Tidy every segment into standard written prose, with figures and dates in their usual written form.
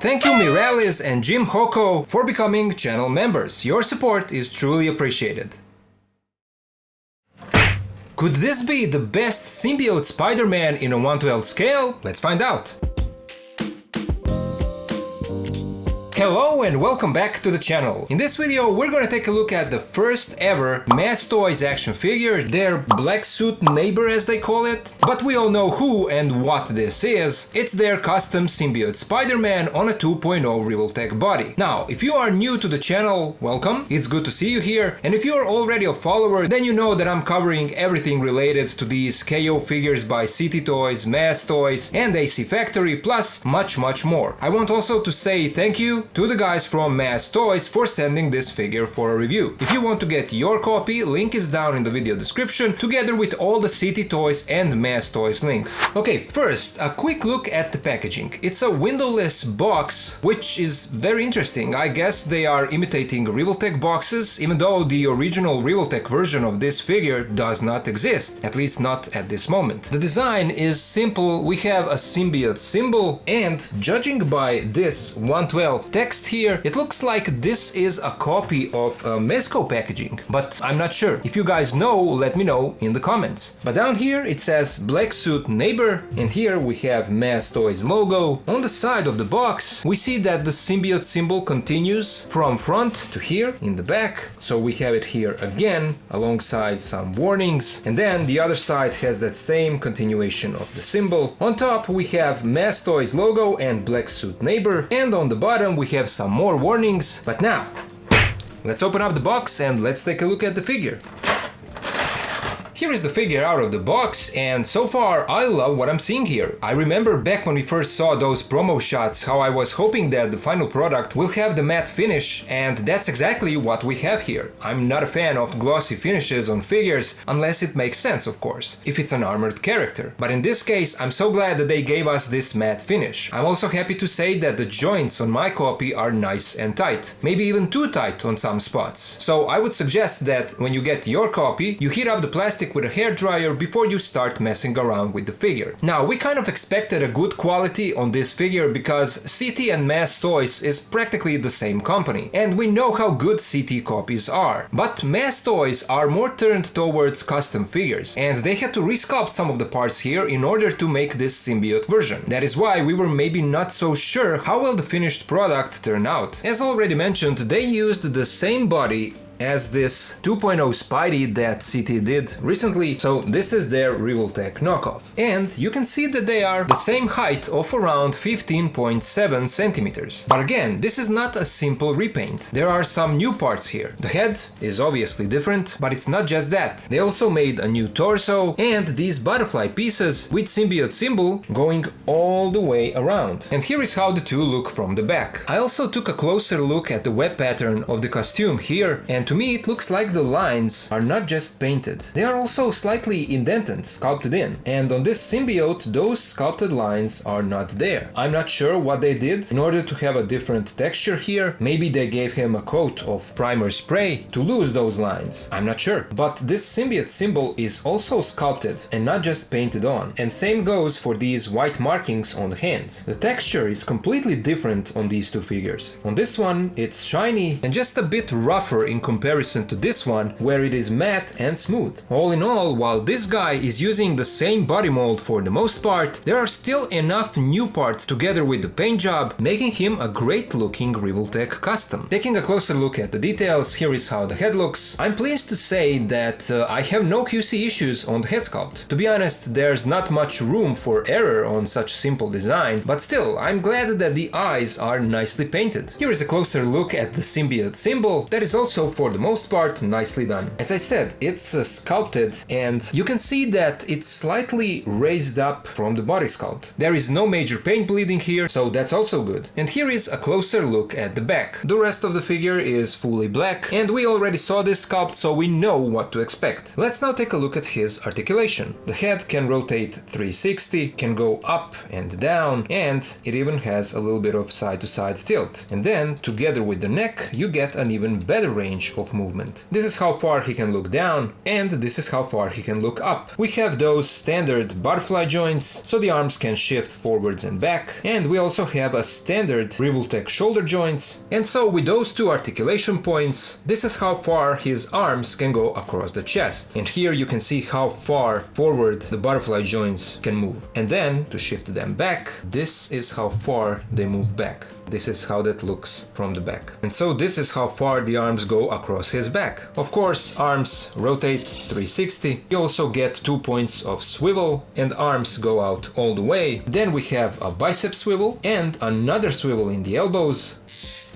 Thank you Mirelis and Jim Hoko for becoming channel members. Your support is truly appreciated. Could this be the best Symbiote Spider-Man in a 1/12 scale? Let's find out. Hello and welcome back to the channel. In this video we're gonna take a look at the first ever Mass Toys action figure, their black suit neighbor as they call it. But we all know who and what this is. It's their custom Symbiote Spider-Man on a 2.0 Revoltech body. Now, if you are new to the channel, welcome, it's good to see you here. And if you are already a follower, then you know that I'm covering everything related to these KO figures by City Toys, Mass Toys and AC Factory, plus much more. I want also to say thank you to the guys from Mass Toys for sending this figure for a review. If you want to get your copy, link is down in the video description, together with all the City Toys and Mass Toys links. Okay, first, a quick look at the packaging. It's a windowless box, which is very interesting. I guess they are imitating Revoltech boxes, even though the original Revoltech version of this figure does not exist, at least not at this moment. The design is simple. We have a symbiote symbol, and judging by this 1/12 text here, it looks like this is a copy of Mezco packaging, but I'm not sure. If you guys know, let me know in the comments. But down here it says Black Suit Neighbor, and here we have Mass Toys logo. On the side of the box we see that the symbiote symbol continues from front to here in the back, so we have it here again alongside some warnings, and then the other side has that same continuation of the symbol. On top we have Mass Toys logo and Black Suit Neighbor, and on the bottom we have some more warnings. But now, let's open up the box and let's take a look at the figure. Here is the figure out of the box, and so far I love what I'm seeing here. I remember back when we first saw those promo shots how I was hoping that the final product will have the matte finish, and that's exactly what we have here. I'm not a fan of glossy finishes on figures, unless it makes sense, of course, if it's an armored character. But in this case, I'm so glad that they gave us this matte finish. I'm also happy to say that the joints on my copy are nice and tight, maybe even too tight on some spots. So I would suggest that when you get your copy, you heat up the plastic with a hairdryer before you start messing around with the figure. Now, we kind of expected a good quality on this figure because CT and Mass Toys is practically the same company, and we know how good CT copies are. But Mass Toys are more turned towards custom figures, and they had to resculpt some of the parts here in order to make this symbiote version. That is why we were maybe not so sure how will the finished product turn out. As already mentioned, they used the same body as this 2.0 Spidey that CT did recently, so this is their Revoltech knockoff. And you can see that they are the same height of around 15.7 centimeters. But again, this is not a simple repaint. There are some new parts here. The head is obviously different, but it's not just that. They also made a new torso and these butterfly pieces with symbiote symbol going all the way around. And here is how the two look from the back. I also took a closer look at the web pattern of the costume here, and to me it looks like the lines are not just painted. They are also slightly indented, sculpted in. And on this symbiote, those sculpted lines are not there. I'm not sure what they did in order to have a different texture here. Maybe they gave him a coat of primer spray to lose those lines. I'm not sure. But this symbiote symbol is also sculpted and not just painted on. And same goes for these white markings on the hands. The texture is completely different on these two figures. On this one, it's shiny and just a bit rougher in comparison to this one, where it is matte and smooth. All in all, while this guy is using the same body mold for the most part, there are still enough new parts together with the paint job, making him a great looking Revoltech custom. Taking a closer look at the details, here is how the head looks. I'm pleased to say that I have no QC issues on the head sculpt. To be honest, there's not much room for error on such simple design, but still, I'm glad that the eyes are nicely painted. Here is a closer look at the symbiote symbol that is also for the most part nicely done. As I said, it's sculpted, and you can see that it's slightly raised up from the body sculpt. There is no major paint bleeding here, so that's also good. And here is a closer look at the back. The rest of the figure is fully black, and we already saw this sculpt, so we know what to expect. Let's now take a look at his articulation. The head can rotate 360, can go up and down, and it even has a little bit of side-to-side tilt. And then, together with the neck, you get an even better range range of movement. This is how far he can look down, and this is how far he can look up. We have those standard butterfly joints, so the arms can shift forwards and back, and we also have a standard Revoltech shoulder joints, and so with those two articulation points, this is how far his arms can go across the chest. And here you can see how far forward the butterfly joints can move. And then, to shift them back, this is how far they move back. This is how that looks from the back. And so this is how far the arms go across his back. Of course, arms rotate 360. You also get 2 points of swivel, and arms go out all the way. Then we have a bicep swivel and another swivel in the elbows.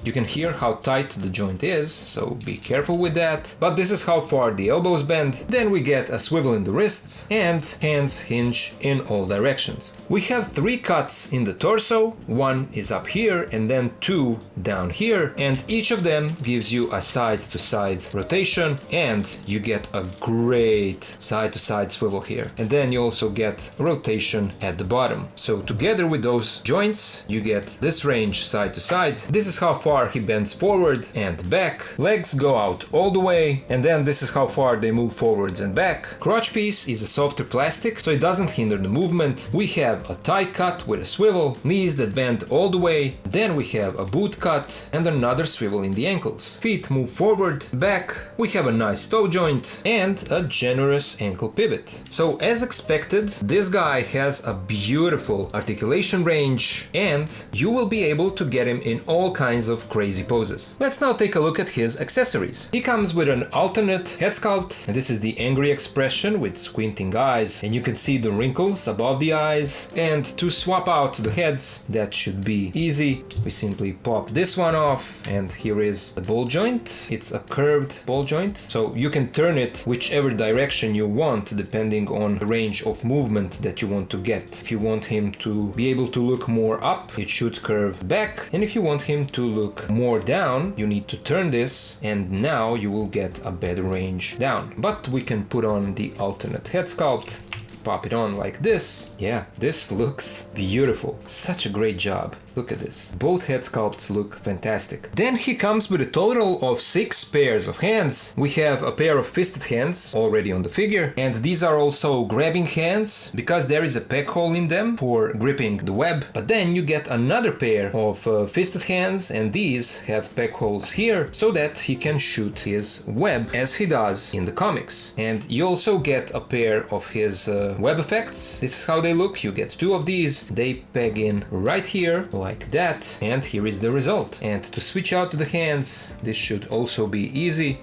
You can hear how tight the joint is, so be careful with that. But this is how far the elbows bend. Then we get a swivel in the wrists, and hands hinge in all directions. We have 3 cuts in the torso. 1 is up here, and then 2 down here, and each of them gives you a side-to-side rotation, and you get a great side-to-side swivel here. And then you also get rotation at the bottom. So together with those joints, you get this range side-to-side. This is how far he bends forward and back. Legs go out all the way, and then this is how far they move forwards and back. Crotch piece is a softer plastic, so it doesn't hinder the movement. We have a tie cut with a swivel, knees that bend all the way. Then we have a boot cut and another swivel in the ankles. Feet move forward, back. We have a nice toe joint and a generous ankle pivot. So as expected, this guy has a beautiful articulation range, and you will be able to get him in all kinds of crazy poses. Let's now take a look at his accessories. He comes with an alternate head sculpt, and this is the angry expression with squinting eyes, and you can see the wrinkles above the eyes. And to swap out the heads, that should be easy. We simply pop this one off, and here is the ball joint. It's a curved ball joint, so you can turn it whichever direction you want depending on the range of movement that you want to get. If you want him to be able to look more up, it should curve back, and if you want him to look more down, you need to turn this, and now you will get a better range down. But we can put on the alternate head sculpt, pop it on like this. Yeah, this looks beautiful. Such a great job. Look at this. Both head sculpts look fantastic. Then he comes with a total of 6 pairs of hands. We have a pair of fisted hands already on the figure, and these are also grabbing hands because there is a peg hole in them for gripping the web. But then you get another pair of fisted hands, and these have peg holes here so that he can shoot his web as he does in the comics. And you also get a pair of his web effects. This is how they look. You get 2 of these. They peg in right here like that, and here is the result. And to switch out the hands, this should also be easy.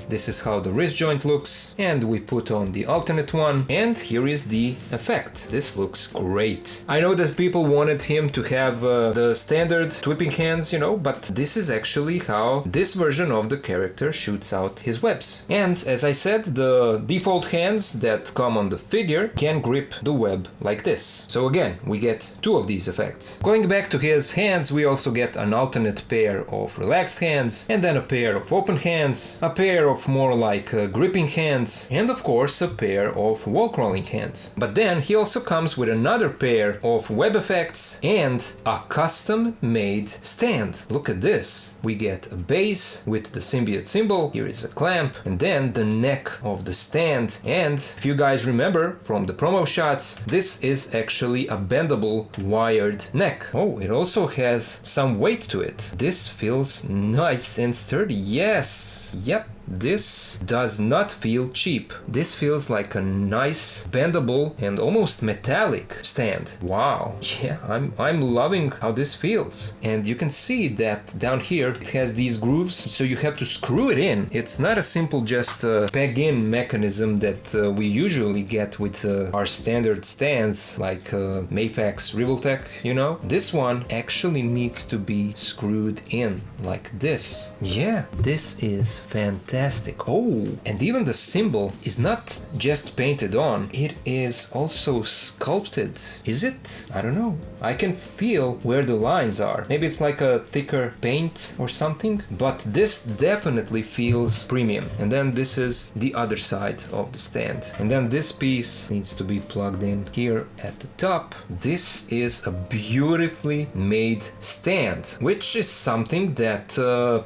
This is how the wrist joint looks, and we put on the alternate one, and here is the effect. This looks great. I know that people wanted him to have the standard whipping hands, you know, but this is actually how this version of the character shoots out his webs. And as I said, the default hands that come on the figure can grip the web like this. So again, we get 2 of these effects. Going back to his hands, we also get an alternate pair of relaxed hands, and then a pair of open hands, a pair of more like gripping hands, and of course a pair of wall crawling hands. But then he also comes with another pair of web effects and a custom made stand. Look at this. We get a base with the Symbiote symbol, here is a clamp, and then the neck of the stand. And if you guys remember from the promo shots, this is actually a bendable wired neck. Oh, it also has some weight to it. This feels nice and sturdy. Yes, yep. This does not feel cheap. This feels like a nice, bendable, and almost metallic stand. Wow. Yeah, I'm loving how this feels. And you can see that down here it has these grooves, so you have to screw it in. It's not a simple just peg-in mechanism that we usually get with our standard stands like Mayfax Revoltech, you know? This one actually needs to be screwed in like this. Yeah, this is fantastic. Oh, and even the symbol is not just painted on, it is also sculpted. Is it? I don't know. I can feel where the lines are. Maybe it's like a thicker paint or something, but this definitely feels premium. And then this is the other side of the stand. And then this piece needs to be plugged in here at the top. This is a beautifully made stand, which is something that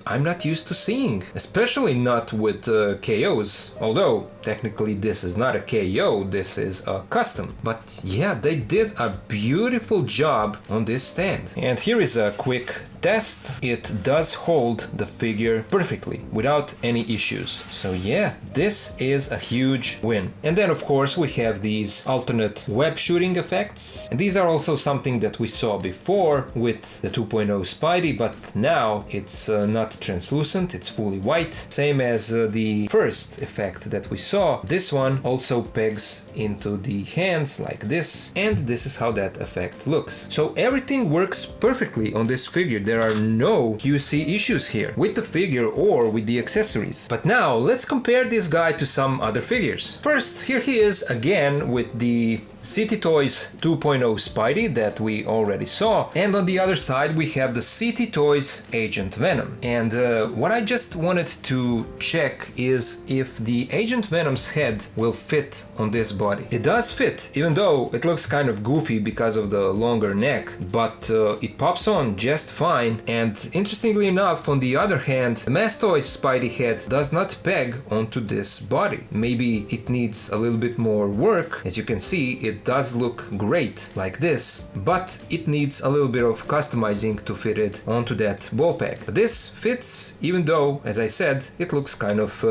I'm not used to seeing, especially not not with KOs, although technically this is not a KO, this is a custom. But yeah, they did a beautiful job on this stand. And here is a quick test. It does hold the figure perfectly without any issues. So yeah, this is a huge win. And then of course we have these alternate web shooting effects. And these are also something that we saw before with the 2.0 Spidey, but now it's not translucent, it's fully white. Same as the first effect that we saw. This one also pegs into the hands like this, and this is how that effect looks. So everything works perfectly on this figure. There are no QC issues here with the figure or with the accessories. But now let's compare this guy to some other figures. First, here he is again with the City Toys 2.0 Spidey that we already saw, and on the other side we have the City Toys Agent Venom. And what I just wanted to check is if the Agent Venom's head will fit on this body. It does fit, even though it looks kind of goofy because of the longer neck, but it pops on just fine. And interestingly enough, on the other hand, the Mass Toys Spidey head does not peg onto this body. Maybe it needs a little bit more work. As you can see, it does look great like this, but it needs a little bit of customizing to fit it onto that ball peg. But this fits, even though, as I said, it looks kind of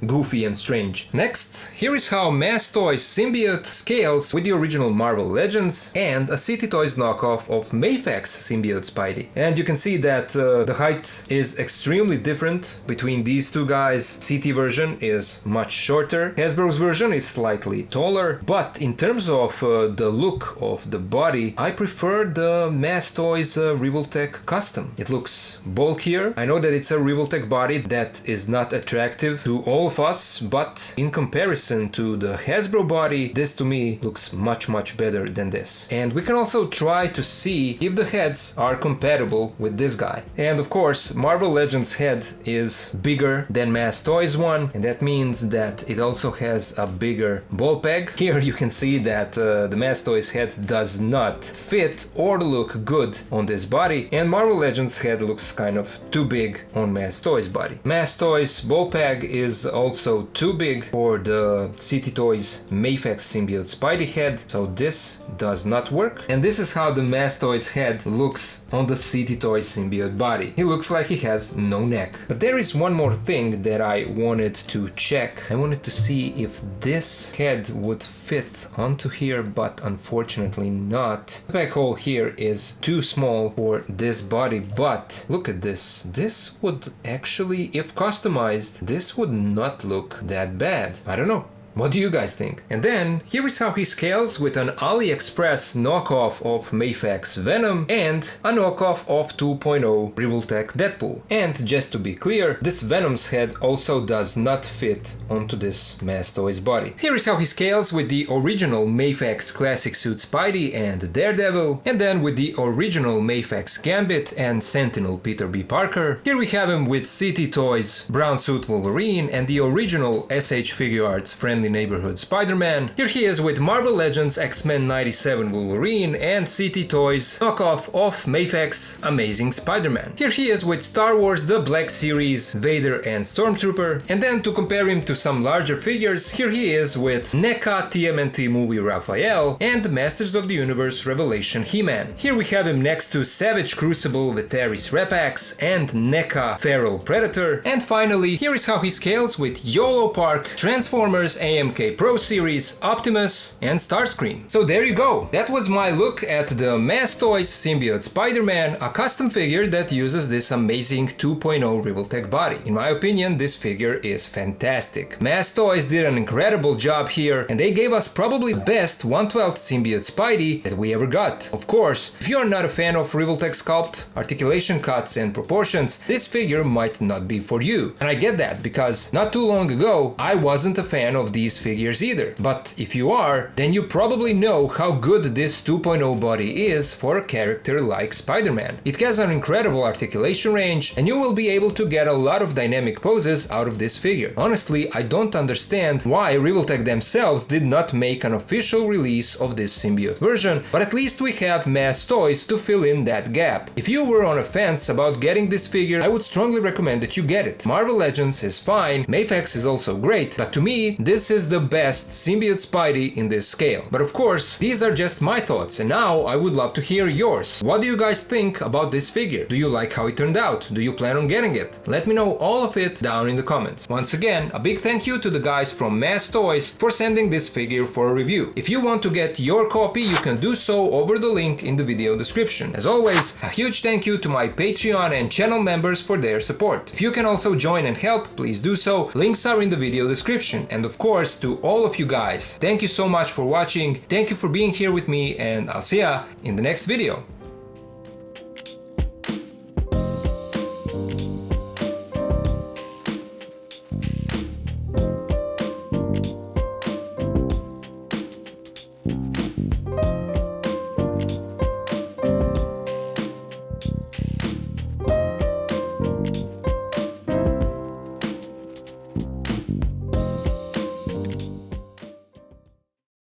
goofy and strange. Next, here is how Mass Toys Symbiote scales with the original Marvel Legends and a City Toys knockoff of Mayfac's Symbiote Spidey. And you can see that the height is extremely different between these two guys. City version is much shorter, Hasbro's version is slightly taller, but in terms of the look of the body, I prefer the Mass Toys Revoltech Custom. It looks bulkier. I know that it's a Revoltech body that is not attractive to all of us, but in comparison to the Hasbro body, this to me looks much better than this. And we can also try to see if the heads are compatible with this guy. And of course, Marvel Legends head is bigger than Mass Toys one, and that means that it also has a bigger ball peg. Here you can see that the Mass Toys head does not fit or look good on this body, and Marvel Legends head looks kind of too big on Mass Toys body. Mass Toys ball peg is also too big for the City Toys Mayfax Symbiote Spidey head, so this does not work. And this is how the Mass Toys head looks on the City Toys Symbiote body. He looks like he has no neck. But there is one more thing that I wanted to check. I wanted to see if this head would fit onto here, but unfortunately not. The peg hole here is too small for this body, but look at this. This would actually, if customized, this would not look that bad. I don't know. What do you guys think? And then, here is how he scales with an AliExpress knockoff of Mayfax Venom and a knockoff of 2.0 Revoltech Deadpool. And just to be clear, this Venom's head also does not fit onto this Mass Toys body. Here is how he scales with the original Mayfax Classic Suit Spidey and Daredevil, and then with the original Mayfax Gambit and Sentinel Peter B. Parker. Here we have him with City Toys Brown Suit Wolverine and the original SH Figuarts Friendly Neighborhood Spider-Man. Here he is with Marvel Legends X-Men 97 Wolverine and City Toys knockoff of Mayfax Amazing Spider-Man. Here he is with Star Wars The Black Series Vader and Stormtrooper. And then to compare him to some larger figures, here he is with NECA TMNT Movie Raphael and Masters of the Universe Revelation He-Man. Here we have him next to Savage Crucible Veteris Repax and NECA Feral Predator. And finally, here is how he scales with YOLO Park, Transformers AMK Pro Series, Optimus, and Starscream. So there you go. That was my look at the Mass Toys Symbiote Spider-Man, a custom figure that uses this amazing 2.0 Revoltech body. In my opinion, this figure is fantastic. Mass Toys did an incredible job here, and they gave us probably the best 1/12 Symbiote Spidey that we ever got. Of course, if you are not a fan of Revoltech sculpt, articulation cuts, and proportions, this figure might not be for you. And I get that, because not too long ago, I wasn't a fan of the these figures either. But if you are, then you probably know how good this 2.0 body is for a character like Spider-Man. It has an incredible articulation range, and you will be able to get a lot of dynamic poses out of this figure. Honestly, I don't understand why Revoltech themselves did not make an official release of this symbiote version, but at least we have mass toys to fill in that gap. If you were on a fence about getting this figure, I would strongly recommend that you get it. Marvel Legends is fine, Mafex is also great, but to me, this is the best symbiote Spidey in this scale. But of course, these are just my thoughts, and now I would love to hear yours. What do you guys think about this figure? Do you like how it turned out? Do you plan on getting it? Let me know all of it down in the comments. Once again, a big thank you to the guys from Mass Toys for sending this figure for a review. If you want to get your copy, you can do so over the link in the video description. As always, a huge thank you to my Patreon and channel members for their support. If you can also join and help, please do so. Links are in the video description. And of course, to all of you guys, thank you so much for watching. Thank you for being here with me, and I'll see ya in the next video.